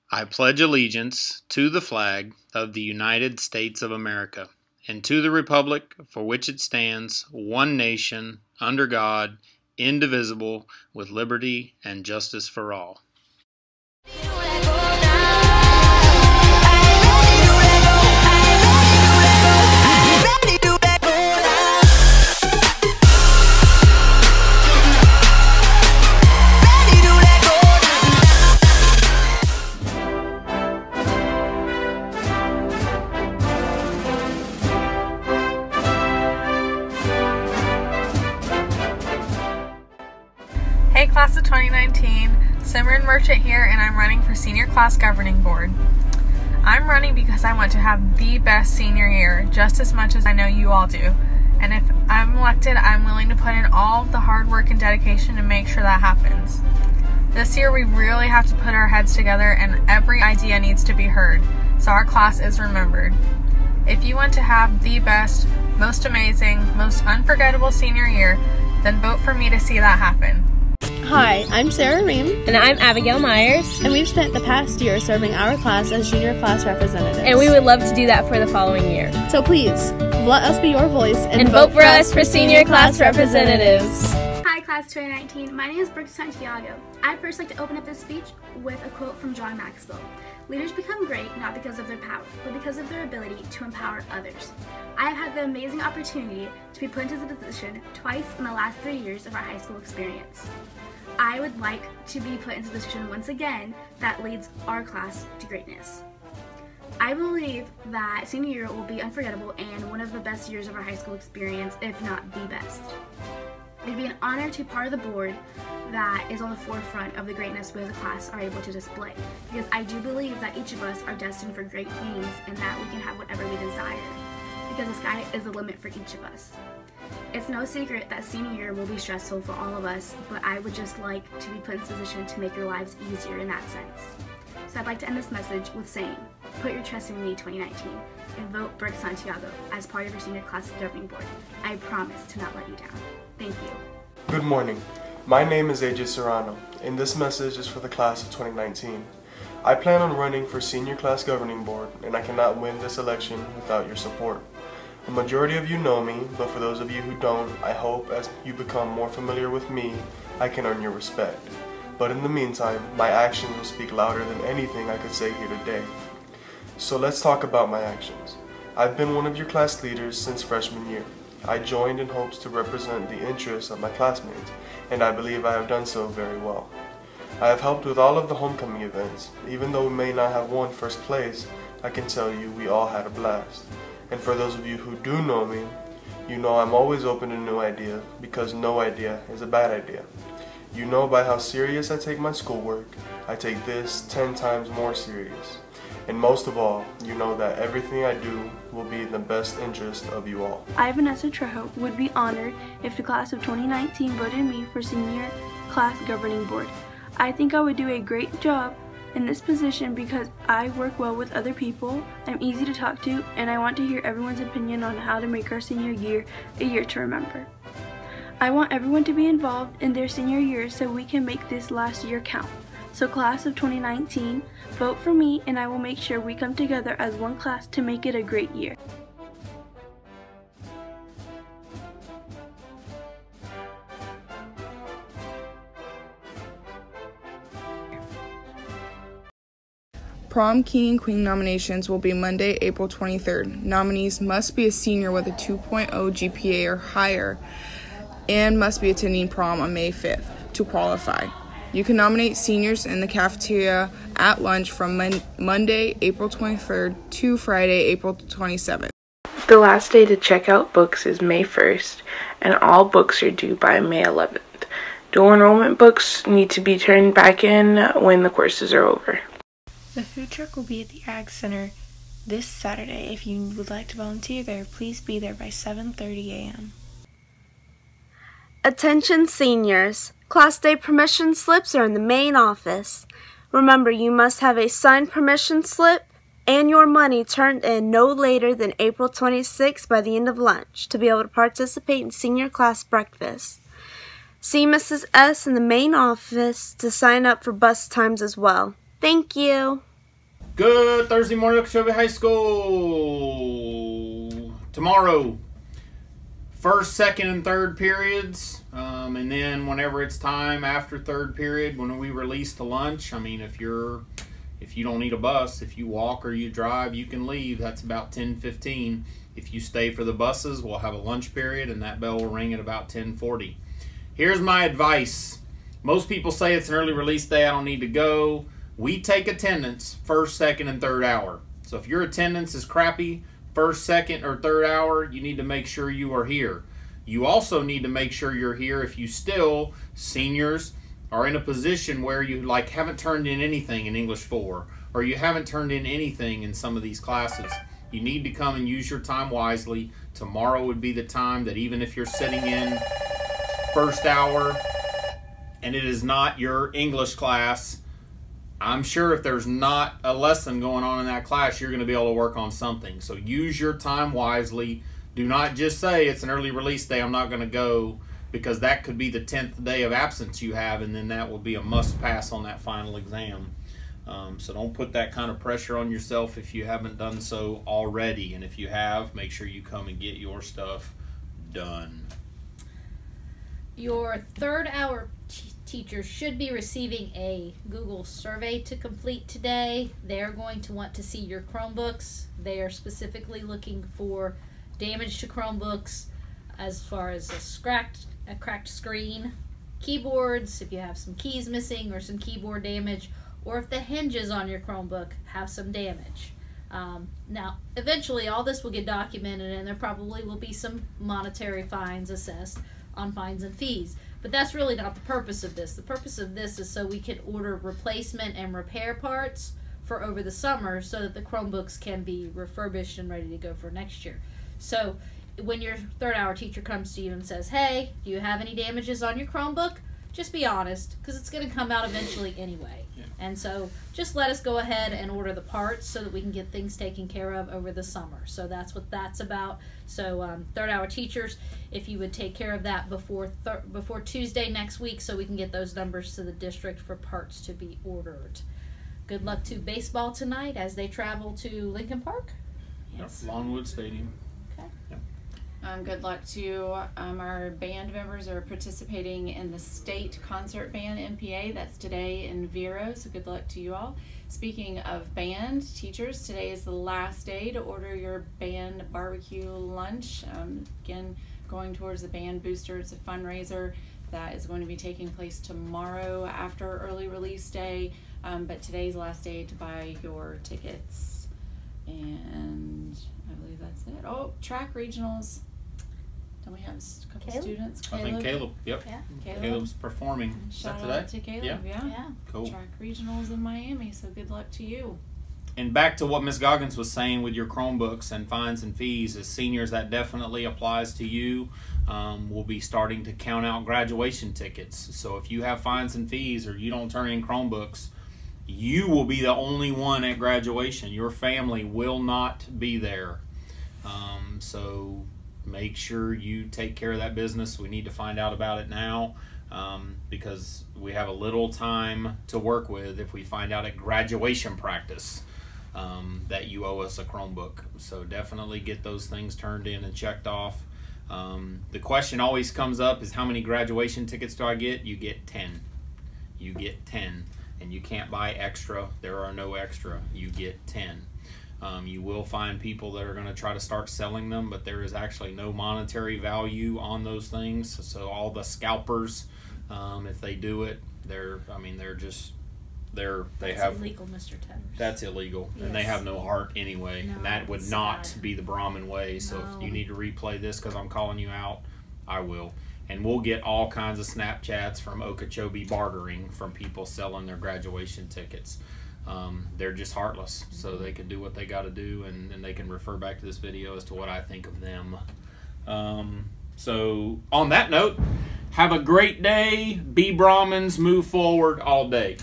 I pledge allegiance to the flag of the United States of America and to the republic for which it stands, one nation, under God, indivisible, with liberty and justice for all. Hey class of 2019, Simran Merchant here, and I'm running for Senior Class Governing Board. I'm running because I want to have the best senior year, just as much as I know you all do. And if I'm elected, I'm willing to put in all the hard work and dedication to make sure that happens. This year we really have to put our heads together and every idea needs to be heard, so our class is remembered. If you want to have the best, most amazing, most unforgettable senior year, then vote for me to see that happen. Hi, I'm Sarah Ream. And I'm Abigail Myers. And we've spent the past year serving our class as junior class representatives. And we would love to do that for the following year. So please, let us be your voice and vote for us for senior class representatives. Hi class 2019, my name is Brooke Santiago. I'd first like to open up this speech with a quote from John Maxwell. Leaders become great not because of their power, but because of their ability to empower others. I have had the amazing opportunity to be put into this position twice in the last 3 years of our high school experience. I would like to be put into a position once again that leads our class to greatness. I believe that senior year will be unforgettable and one of the best years of our high school experience, if not the best. It'd be an honor to be part of the board that is on the forefront of the greatness we as a class are able to display, because I do believe that each of us are destined for great things and that we can have whatever we desire, because the sky is the limit for each of us. It's no secret that senior year will be stressful for all of us, but I would just like to be put in this position to make your lives easier in that sense. So I'd like to end this message with saying, put your trust in me 2019 and vote Brooke Santiago as part of your senior class governing board. I promise to not let you down. Thank you. Good morning. My name is AJ Serrano, and this message is for the class of 2019. I plan on running for senior class governing board, and I cannot win this election without your support. A majority of you know me, but for those of you who don't, I hope as you become more familiar with me, I can earn your respect. But in the meantime, my actions will speak louder than anything I could say here today. So let's talk about my actions. I've been one of your class leaders since freshman year. I joined in hopes to represent the interests of my classmates, and I believe I have done so very well. I have helped with all of the homecoming events. Even though we may not have won first place, I can tell you we all had a blast. And for those of you who do know me, you know I'm always open to new ideas, because no idea is a bad idea. You know by how serious I take my schoolwork, I take this 10 times more serious. And most of all, you know that everything I do will be in the best interest of you all. I, Vanessa Trejo, would be honored if the class of 2019 voted me for senior class governing board. I think I would do a great job in this position because I work well with other people, I'm easy to talk to, and I want to hear everyone's opinion on how to make our senior year a year to remember. I want everyone to be involved in their senior year so we can make this last year count. So class of 2019, vote for me and I will make sure we come together as one class to make it a great year. Prom King and Queen nominations will be Monday, April 23rd. Nominees must be a senior with a 2.0 GPA or higher and must be attending prom on May 5th to qualify. You can nominate seniors in the cafeteria at lunch from Monday, April 23rd to Friday, April 27th. The last day to check out books is May 1st, and all books are due by May 11th. Dual enrollment books need to be turned back in when the courses are over. The food truck will be at the Ag Center this Saturday. If you would like to volunteer there, please be there by 7:30 a.m. Attention seniors. Class day permission slips are in the main office. Remember, you must have a signed permission slip and your money turned in no later than April 26th by the end of lunch to be able to participate in senior class breakfast. See Mrs. S in the main office to sign up for bus times as well. Thank you. Good Thursday morning, Okeechobee High School. Tomorrow, first, second, and third periods. And then whenever it's time after third period, when we release to lunch, I mean, if you don't need a bus, if you walk or you drive, you can leave. That's about 10:15. If you stay for the buses, we'll have a lunch period, and that bell will ring at about 10:40. Here's my advice. Most people say it's an early release day, I don't need to go. We take attendance first, second, and third hour. So if your attendance is crappy, first, second, or third hour, you need to make sure you are here. You also need to make sure you're here if you still, seniors, are in a position where you like haven't turned in anything in English 4, or you haven't turned in anything in some of these classes. You need to come and use your time wisely. Tomorrow would be the time that even if you're sitting in first hour and it is not your English class, I'm sure if there's not a lesson going on in that class, you're going to be able to work on something. So use your time wisely. Do not just say it's an early release day, I'm not going to go, because that could be the 10th day of absence you have, and then that will be a must pass on that final exam. So don't put that kind of pressure on yourself if you haven't done so already. And if you have, make sure you come and get your stuff done. Your third hour teachers should be receiving a Google survey to complete today. They're going to want to see your Chromebooks. They are specifically looking for damage to Chromebooks as far as a cracked screen, keyboards, if you have some keys missing or some keyboard damage, or if the hinges on your Chromebook have some damage. Now, eventually all this will get documented, and there probably will be some monetary fines assessed on fines and fees. But that's really not the purpose of this. The purpose of this is so we can order replacement and repair parts for over the summer so that the Chromebooks can be refurbished and ready to go for next year. So when your third hour teacher comes to you and says, hey, do you have any damages on your Chromebook? Just be honest, because it's going to come out eventually anyway. Yeah. And so just let us go ahead and order the parts so that we can get things taken care of over the summer. So that's what that's about. So third hour teachers, if you would take care of that before Tuesday next week so we can get those numbers to the district for parts to be ordered. Good luck to baseball tonight as they travel to Lincoln Park. Yes. Yep, Longwood Stadium. Okay. Yep. Good luck to our band members who are participating in the state concert band MPA. That's today in Vero, so good luck to you all. Speaking of band teachers, today is the last day to order your band barbecue lunch. Again, going towards the band booster. It's a fundraiser that is going to be taking place tomorrow after early release day, but today's the last day to buy your tickets. And I believe that's it. Oh, track regionals. Don't we have a couple students? I think Caleb. Yep. Yeah. Caleb's performing. Shout today? out to Caleb. Yeah. Cool. Track regionals in Miami. So good luck to you. And back to what Ms. Goggins was saying with your Chromebooks and fines and fees, as seniors, that definitely applies to you. We'll be starting to count out graduation tickets. So if you have fines and fees or you don't turn in Chromebooks, you will be the only one at graduation. Your family will not be there. So make sure you take care of that business. We need to find out about it now because we have a little time to work with if we find out at graduation practice that you owe us a Chromebook. So definitely get those things turned in and checked off. The question always comes up is how many graduation tickets do I get? You get 10. You get 10. And you can't buy extra. There are no extra. You get 10. You will find people that are going to try to start selling them, but there is actually no monetary value on those things. So all the scalpers, if they do it, they have illegal, Mr. Tethers. That's illegal, yes. And they have no heart anyway. No, and that would not be the Brahmin way. So if you need to replay this because I'm calling you out, I will. And we'll get all kinds of Snapchats from Okeechobee bartering from people selling their graduation tickets. They're just heartless, so they can do what they got to do, and they can refer back to this video as to what I think of them. So on that note, have a great day. Be Brahmins, move forward all day.